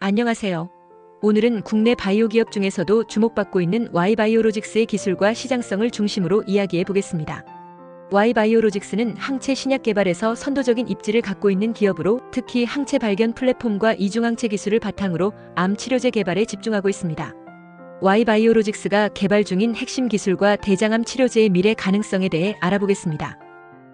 안녕하세요. 오늘은 국내 바이오 기업 중에서도 주목받고 있는 Y바이오로직스의 기술과 시장성을 중심으로 이야기해 보겠습니다. Y바이오로직스는 항체 신약 개발에서 선도적인 입지를 갖고 있는 기업으로 특히 항체 발견 플랫폼과 이중항체 기술을 바탕으로 암 치료제 개발에 집중하고 있습니다. Y바이오로직스가 개발 중인 핵심 기술과 대장암 치료제의 미래 가능성에 대해 알아보겠습니다.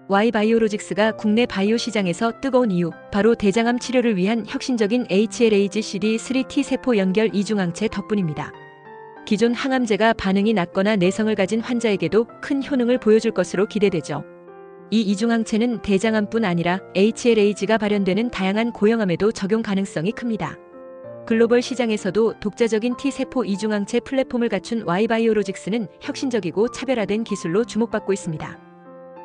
Y바이오로직스가 국내 바이오 시장에서 뜨거운 이유, 바로 대장암 치료를 위한 혁신적인 HLA-CD3 T세포 연결 이중항체 덕분입니다. 기존 항암제가 반응이 낮거나 내성을 가진 환자에게도 큰 효능을 보여줄 것으로 기대되죠. 이 이중항체는 대장암뿐 아니라 HLA-G가 발현되는 다양한 고형암에도 적용 가능성이 큽니다. 글로벌 시장에서도 독자적인 T세포 이중항체 플랫폼을 갖춘 Y바이오로직스는 혁신적이고 차별화된 기술로 주목받고 있습니다.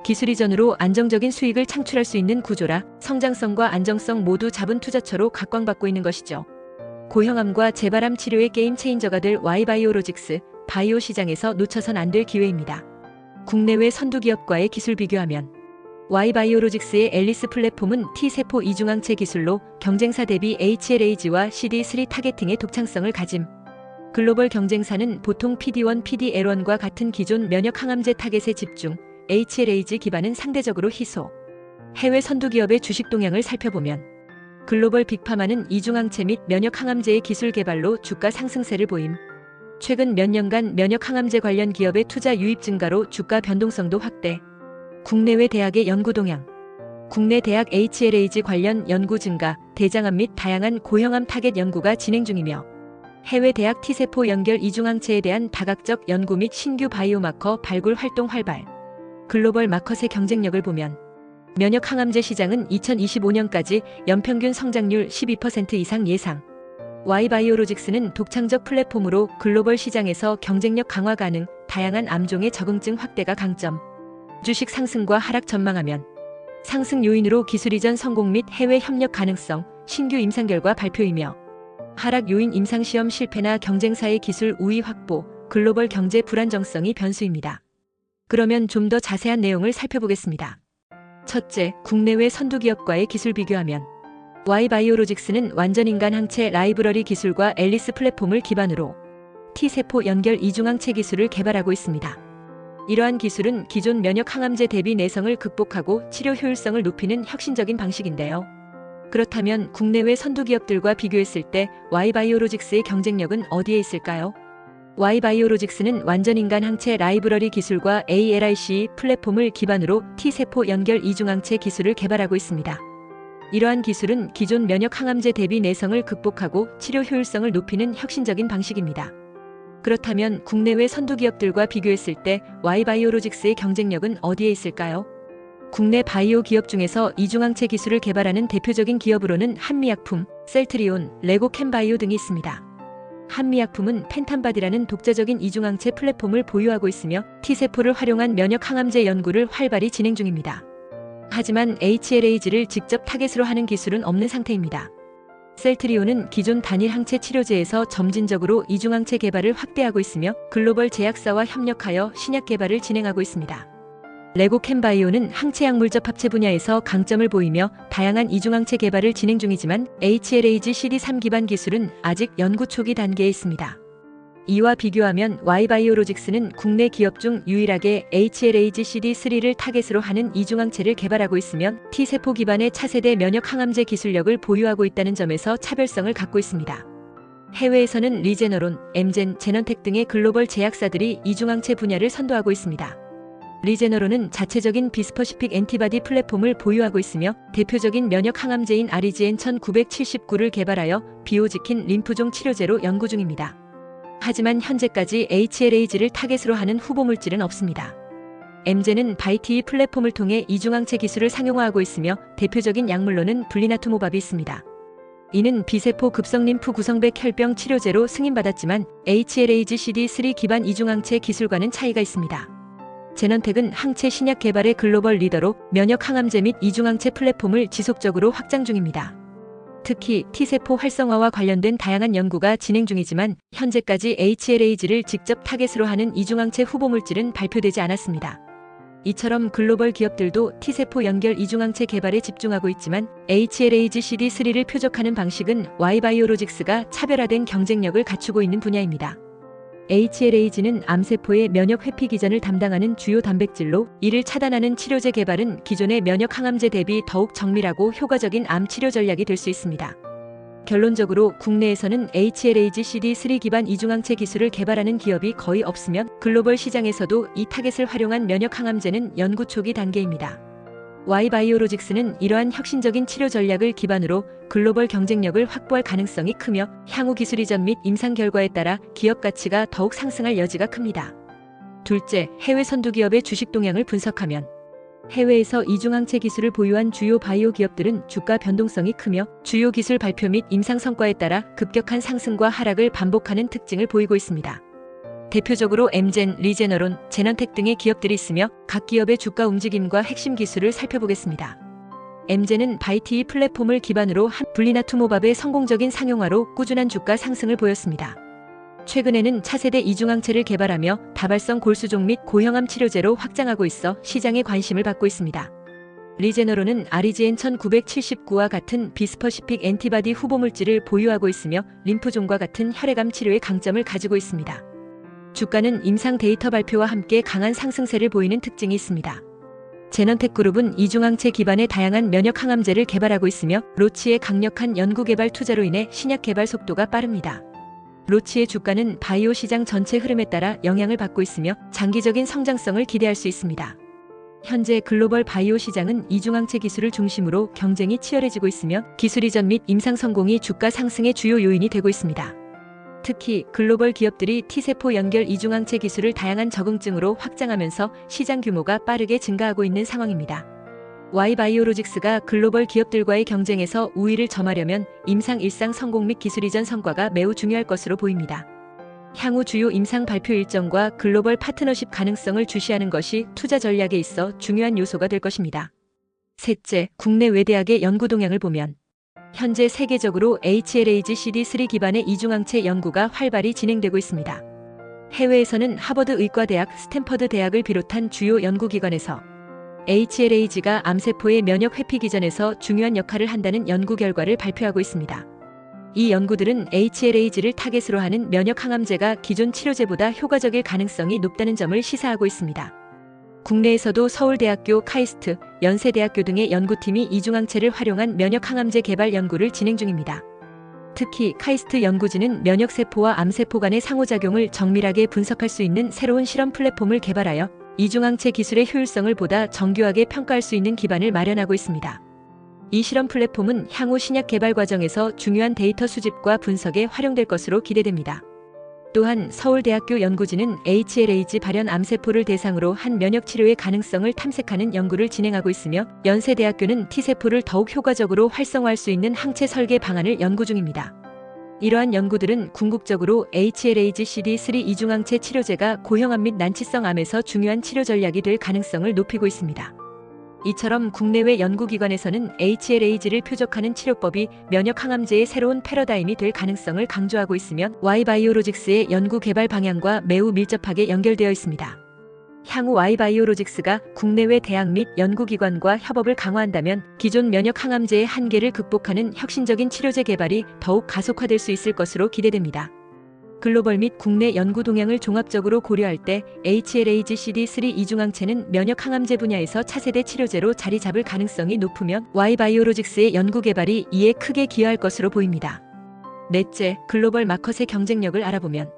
기술 이전으로 안정적인 수익을 창출할 수 있는 구조라 성장성과 안정성 모두 잡은 투자처로 각광받고 있는 것이죠. 고형암과 재발암 치료의 게임 체인저가 될 Y바이오로직스, 바이오 시장에서 놓쳐선 안 될 기회입니다. 국내외 선두 기업과의 기술 비교하면 Y바이오로직스의 앨리스 플랫폼은 T세포 이중항체 기술로 경쟁사 대비 HLA-G와 CD3 타겟팅의 독창성을 가짐. 글로벌 경쟁사는 보통 PD1, PD-L1과 같은 기존 면역 항암제 타겟에 집중, HLA-G 기반은 상대적으로 희소. 해외 선두 기업의 주식 동향을 살펴보면 글로벌 빅파마는 이중항체 및 면역 항암제의 기술 개발로 주가 상승세를 보임. 최근 몇 년간 면역 항암제 관련 기업의 투자 유입 증가로 주가 변동성도 확대. 국내외 대학의 연구 동향. 국내 대학 HLA-G 관련 연구 증가, 대장암 및 다양한 고형암 타겟 연구가 진행 중이며 해외 대학 T세포 연결 이중항체에 대한 다각적 연구 및 신규 바이오마커 발굴 활동 활발. 글로벌 마켓의 경쟁력을 보면 면역 항암제 시장은 2025년까지 연평균 성장률 12% 이상 예상. Y바이오로직스는 독창적 플랫폼으로 글로벌 시장에서 경쟁력 강화 가능, 다양한 암종의 적응증 확대가 강점. 주식 상승과 하락 전망하면 상승 요인으로 기술 이전 성공 및 해외 협력 가능성, 신규 임상 결과 발표이며 하락 요인 임상시험 실패나 경쟁사의 기술 우위 확보, 글로벌 경제 불안정성이 변수입니다. 그러면 좀 더 자세한 내용을 살펴보겠습니다. 첫째, 국내외 선두 기업과의 기술 비교하면 Y바이오로직스는 완전인간 항체 라이브러리 기술과 앨리스 플랫폼을 기반으로 T세포 연결 이중항체 기술을 개발하고 있습니다. 이러한 기술은 기존 면역 항암제 대비 내성을 극복하고 치료 효율성을 높이는 혁신적인 방식인데요. 그렇다면 국내외 선두 기업들과 비교했을 때 Y바이오로직스의 경쟁력은 어디에 있을까요? Y바이오로직스는 완전인간 항체 라이브러리 기술과 ALIC 플랫폼을 기반으로 T세포 연결 이중항체 기술을 개발하고 있습니다. 이러한 기술은 기존 면역 항암제 대비 내성을 극복하고 치료 효율성을 높이는 혁신적인 방식입니다. 그렇다면 국내외 선두 기업들과 비교했을 때 Y바이오로직스의 경쟁력은 어디에 있을까요? 국내 바이오 기업 중에서 이중항체 기술을 개발하는 대표적인 기업으로는 한미약품, 셀트리온, 레고캠바이오 등이 있습니다. 한미약품은 펜탄바디라는 독자적인 이중항체 플랫폼을 보유하고 있으며 T세포를 활용한 면역 항암제 연구를 활발히 진행 중입니다. 하지만 HLA-G를 직접 타겟으로 하는 기술은 없는 상태입니다. 셀트리온은 기존 단일 항체 치료제에서 점진적으로 이중항체 개발을 확대하고 있으며 글로벌 제약사와 협력하여 신약 개발을 진행하고 있습니다. 레고캠바이오는 항체 약물 접합체 분야에서 강점을 보이며 다양한 이중항체 개발을 진행 중이지만 HLA-G CD3 기반 기술은 아직 연구 초기 단계에 있습니다. 이와 비교하면 Y바이오로직스는 국내 기업 중 유일하게 HLA-G CD3를 타겟으로 하는 이중항체를 개발하고 있으며 T세포 기반의 차세대 면역 항암제 기술력을 보유하고 있다는 점에서 차별성을 갖고 있습니다. 해외에서는 리제너론, 엠젠, 제넌텍 등의 글로벌 제약사들이 이중항체 분야를 선도하고 있습니다. 리제너론은 자체적인 비스퍼시픽 엔티바디 플랫폼을 보유하고 있으며 대표적인 면역 항암제인 아리지엔 1979를 개발하여 비오지킨 림프종 치료제로 연구 중입니다. 하지만 현재까지 HLA-G를 타겟으로 하는 후보 물질은 없습니다. 엠젠은 바이티이 플랫폼을 통해 이중항체 기술을 상용화하고 있으며 대표적인 약물로는 블리나투모밥이 있습니다. 이는 비세포 급성 림프 구성백 혈병 치료제로 승인받았지만 HLA-G CD3 기반 이중항체 기술과는 차이가 있습니다. 제넌텍은 항체 신약 개발의 글로벌 리더로 면역 항암제 및 이중항체 플랫폼을 지속적으로 확장 중입니다. 특히 T세포 활성화와 관련된 다양한 연구가 진행 중이지만 현재까지 HLA-G를 직접 타겟으로 하는 이중항체 후보 물질은 발표되지 않았습니다. 이처럼 글로벌 기업들도 T세포 연결 이중항체 개발에 집중하고 있지만 HLA-CD3를 표적하는 방식은 Y바이오로직스가 차별화된 경쟁력을 갖추고 있는 분야입니다. HLA-G는 암세포의 면역 회피 기전을 담당하는 주요 단백질로 이를 차단하는 치료제 개발은 기존의 면역 항암제 대비 더욱 정밀하고 효과적인 암 치료 전략이 될 수 있습니다. 결론적으로 국내에서는 HLA-CD3 기반 이중항체 기술을 개발하는 기업이 거의 없으면 글로벌 시장에서도 이 타겟을 활용한 면역 항암제는 연구 초기 단계입니다. Y바이오로직스는 이러한 혁신적인 치료 전략을 기반으로 글로벌 경쟁력을 확보할 가능성이 크며 향후 기술 이전 및 임상 결과에 따라 기업 가치가 더욱 상승할 여지가 큽니다. 둘째, 해외 선두 기업의 주식 동향을 분석하면 해외에서 이중항체 기술을 보유한 주요 바이오 기업들은 주가 변동성이 크며 주요 기술 발표 및 임상 성과에 따라 급격한 상승과 하락을 반복하는 특징을 보이고 있습니다. 대표적으로 엠젠, 리제너론, 제넌텍 등의 기업들이 있으며 각 기업의 주가 움직임과 핵심 기술을 살펴보겠습니다. 엠젠은 바이티이 플랫폼을 기반으로 한 블리나투모밥의 성공적인 상용화로 꾸준한 주가 상승을 보였습니다. 최근에는 차세대 이중항체를 개발하며 다발성 골수종 및 고형암 치료제로 확장하고 있어 시장의 관심을 받고 있습니다. 리제너론은 아리지엔 1979와 같은 비스퍼시픽 엔티바디 후보물질을 보유하고 있으며 림프종과 같은 혈액암 치료에 강점을 가지고 있습니다. 주가는 임상 데이터 발표와 함께 강한 상승세를 보이는 특징이 있습니다. 제넌텍 그룹은 이중항체 기반의 다양한 면역 항암제를 개발하고 있으며 로치의 강력한 연구개발 투자로 인해 신약 개발 속도가 빠릅니다. 로치의 주가는 바이오 시장 전체 흐름에 따라 영향을 받고 있으며 장기적인 성장성을 기대할 수 있습니다. 현재 글로벌 바이오 시장은 이중항체 기술을 중심으로 경쟁이 치열해지고 있으며 기술 이전 및 임상 성공이 주가 상승의 주요 요인이 되고 있습니다. 특히 글로벌 기업들이 T세포 연결 이중항체 기술을 다양한 적응증으로 확장하면서 시장 규모가 빠르게 증가하고 있는 상황입니다. Y바이오로직스가 글로벌 기업들과의 경쟁에서 우위를 점하려면 임상 일상 성공 및 기술 이전 성과가 매우 중요할 것으로 보입니다. 향후 주요 임상 발표 일정과 글로벌 파트너십 가능성을 주시하는 것이 투자 전략에 있어 중요한 요소가 될 것입니다. 셋째, 국내 외대학의 연구 동향을 보면 현재 세계적으로 HLA-CD3 기반의 이중항체 연구가 활발히 진행되고 있습니다. 해외에서는 하버드 의과대학, 스탠퍼드 대학을 비롯한 주요 연구기관에서 HLA-G가 암세포의 면역 회피 기전에서 중요한 역할을 한다는 연구 결과를 발표하고 있습니다. 이 연구들은 HLA-G를 타겟으로 하는 면역 항암제가 기존 치료제보다 효과적일 가능성이 높다는 점을 시사하고 있습니다. 국내에서도 서울대학교, 카이스트, 연세대학교 등의 연구팀이 이중항체를 활용한 면역 항암제 개발 연구를 진행 중입니다. 특히 카이스트 연구진은 면역세포와 암세포 간의 상호작용을 정밀하게 분석할 수 있는 새로운 실험 플랫폼을 개발하여 이중항체 기술의 효율성을 보다 정교하게 평가할 수 있는 기반을 마련하고 있습니다. 이 실험 플랫폼은 향후 신약 개발 과정에서 중요한 데이터 수집과 분석에 활용될 것으로 기대됩니다. 또한 서울대학교 연구진은 HLA-G 발현 암세포를 대상으로 한 면역치료의 가능성을 탐색하는 연구를 진행하고 있으며 연세대학교는 T세포를 더욱 효과적으로 활성화할 수 있는 항체 설계 방안을 연구 중입니다. 이러한 연구들은 궁극적으로 HLA-G-CD3 이중항체 치료제가 고형암 및 난치성 암에서 중요한 치료 전략이 될 가능성을 높이고 있습니다. 이처럼 국내외 연구기관에서는 HLA-G를 표적하는 치료법이 면역 항암제의 새로운 패러다임이 될 가능성을 강조하고 있으며 Y바이오로직스의 연구 개발 방향과 매우 밀접하게 연결되어 있습니다. 향후 Y바이오로직스가 국내외 대학 및 연구기관과 협업을 강화한다면 기존 면역 항암제의 한계를 극복하는 혁신적인 치료제 개발이 더욱 가속화될 수 있을 것으로 기대됩니다. 글로벌 및 국내 연구 동향을 종합적으로 고려할 때 HLA-G-CD3 이중항체는 면역 항암제 분야에서 차세대 치료제로 자리 잡을 가능성이 높으며 Y바이오로직스의 연구 개발이 이에 크게 기여할 것으로 보입니다. 넷째, 글로벌 마켓의 경쟁력을 알아보면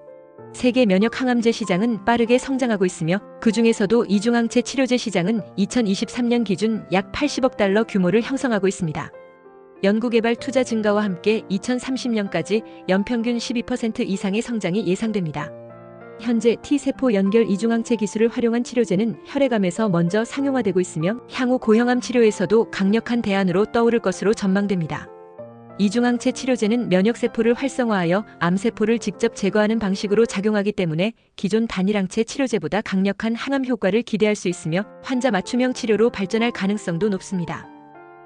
세계 면역 항암제 시장은 빠르게 성장하고 있으며 그 중에서도 이중항체 치료제 시장은 2023년 기준 약 80억 달러 규모를 형성하고 있습니다. 연구개발 투자 증가와 함께 2030년까지 연평균 12% 이상의 성장이 예상됩니다. 현재 T세포 연결 이중항체 기술을 활용한 치료제는 혈액암에서 먼저 상용화되고 있으며 향후 고형암 치료에서도 강력한 대안으로 떠오를 것으로 전망됩니다. 이중항체 치료제는 면역세포를 활성화하여 암세포를 직접 제거하는 방식으로 작용하기 때문에 기존 단일항체 치료제보다 강력한 항암 효과를 기대할 수 있으며 환자 맞춤형 치료로 발전할 가능성도 높습니다.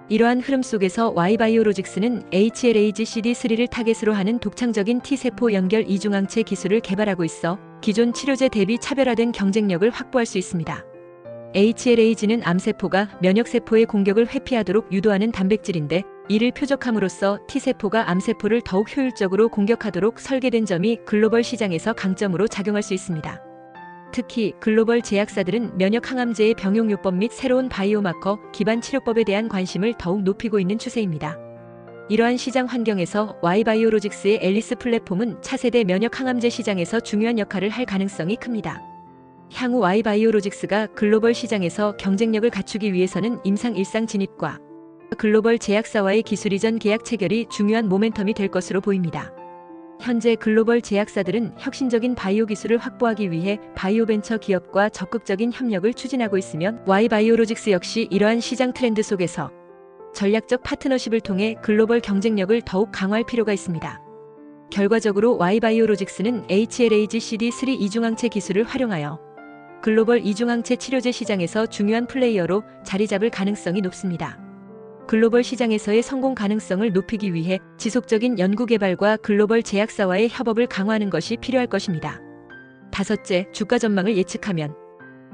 이러한 흐름 속에서 Y바이오로직스는 HLA-G-CD3를 타겟으로 하는 독창적인 T세포 연결 이중항체 기술을 개발하고 있어 기존 치료제 대비 차별화된 경쟁력을 확보할 수 있습니다. HLAG는 암세포가 면역세포의 공격을 회피하도록 유도하는 단백질인데 이를 표적함으로써 T세포가 암세포를 더욱 효율적으로 공격하도록 설계된 점이 글로벌 시장에서 강점으로 작용할 수 있습니다. 특히 글로벌 제약사들은 면역 항암제의 병용요법 및 새로운 바이오마커 기반 치료법에 대한 관심을 더욱 높이고 있는 추세입니다. 이러한 시장 환경에서 Y바이오로직스의 앨리스 플랫폼은 차세대 면역 항암제 시장에서 중요한 역할을 할 가능성이 큽니다. 향후 Y바이오로직스가 글로벌 시장에서 경쟁력을 갖추기 위해서는 임상 진입과 글로벌 제약사와의 기술 이전 계약 체결이 중요한 모멘텀이 될 것으로 보입니다. 현재 글로벌 제약사들은 혁신적인 바이오 기술을 확보하기 위해 바이오 벤처 기업과 적극적인 협력을 추진하고 있으며 Y바이오로직스 역시 이러한 시장 트렌드 속에서 전략적 파트너십을 통해 글로벌 경쟁력을 더욱 강화할 필요가 있습니다. 결과적으로 Y바이오로직스는 HLA-CD3 이중항체 기술을 활용하여 글로벌 이중항체 치료제 시장에서 중요한 플레이어로 자리 잡을 가능성이 높습니다. 글로벌 시장에서의 성공 가능성을 높이기 위해 지속적인 연구개발과 글로벌 제약사와의 협업을 강화하는 것이 필요할 것입니다. 다섯째, 주가 전망을 예측하면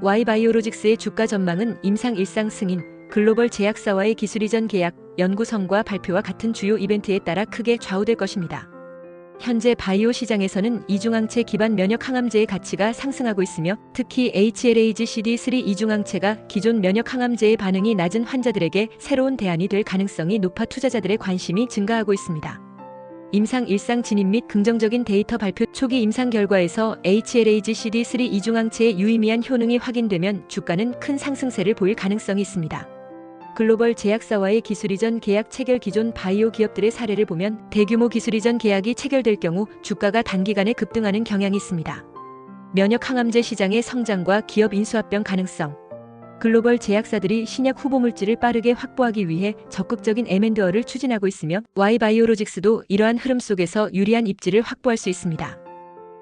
Y바이오로직스의 주가 전망은 임상 승인, 글로벌 제약사와의 기술 이전 계약, 연구 성과 발표와 같은 주요 이벤트에 따라 크게 좌우될 것입니다. 현재 바이오 시장에서는 이중항체 기반 면역 항암제의 가치가 상승하고 있으며 특히 HLA-CD3 이중항체가 기존 면역 항암제의 반응이 낮은 환자들에게 새로운 대안이 될 가능성이 높아 투자자들의 관심이 증가하고 있습니다. 임상 진입 및 긍정적인 데이터 발표 초기 임상 결과에서 HLA-CD3 이중항체의 유의미한 효능이 확인되면 주가는 큰 상승세를 보일 가능성이 있습니다. 글로벌 제약사와의 기술 이전 계약 체결 기존 바이오 기업들의 사례를 보면 대규모 기술 이전 계약이 체결될 경우 주가가 단기간에 급등하는 경향이 있습니다. 면역 항암제 시장의 성장과 기업 인수합병 가능성. 글로벌 제약사들이 신약 후보 물질을 빠르게 확보하기 위해 적극적인 M&A를 추진하고 있으며 Y바이오로직스도 이러한 흐름 속에서 유리한 입지를 확보할 수 있습니다.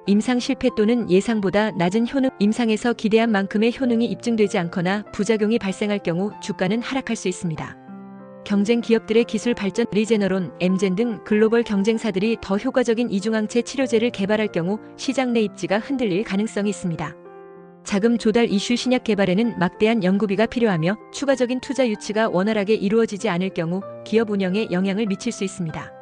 임상 실패 또는 예상보다 낮은 효능, 임상에서 기대한 만큼의 효능이 입증되지 않거나 부작용이 발생할 경우 주가는 하락할 수 있습니다. 경쟁 기업들의 기술 발전, 리제너론, 엠젠 등 글로벌 경쟁사들이 더 효과적인 이중항체 치료제를 개발할 경우 시장 내 입지가 흔들릴 가능성이 있습니다. 자금 조달 이슈 신약 개발에는 막대한 연구비가 필요하며 추가적인 투자 유치가 원활하게 이루어지지 않을 경우 기업 운영에 영향을 미칠 수 있습니다.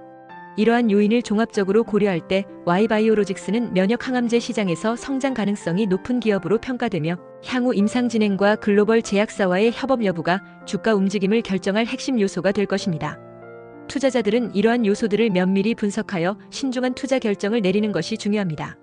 이러한 요인을 종합적으로 고려할 때 Y바이오로직스는 면역 항암제 시장에서 성장 가능성이 높은 기업으로 평가되며 향후 임상 진행과 글로벌 제약사와의 협업 여부가 주가 움직임을 결정할 핵심 요소가 될 것입니다. 투자자들은 이러한 요소들을 면밀히 분석하여 신중한 투자 결정을 내리는 것이 중요합니다.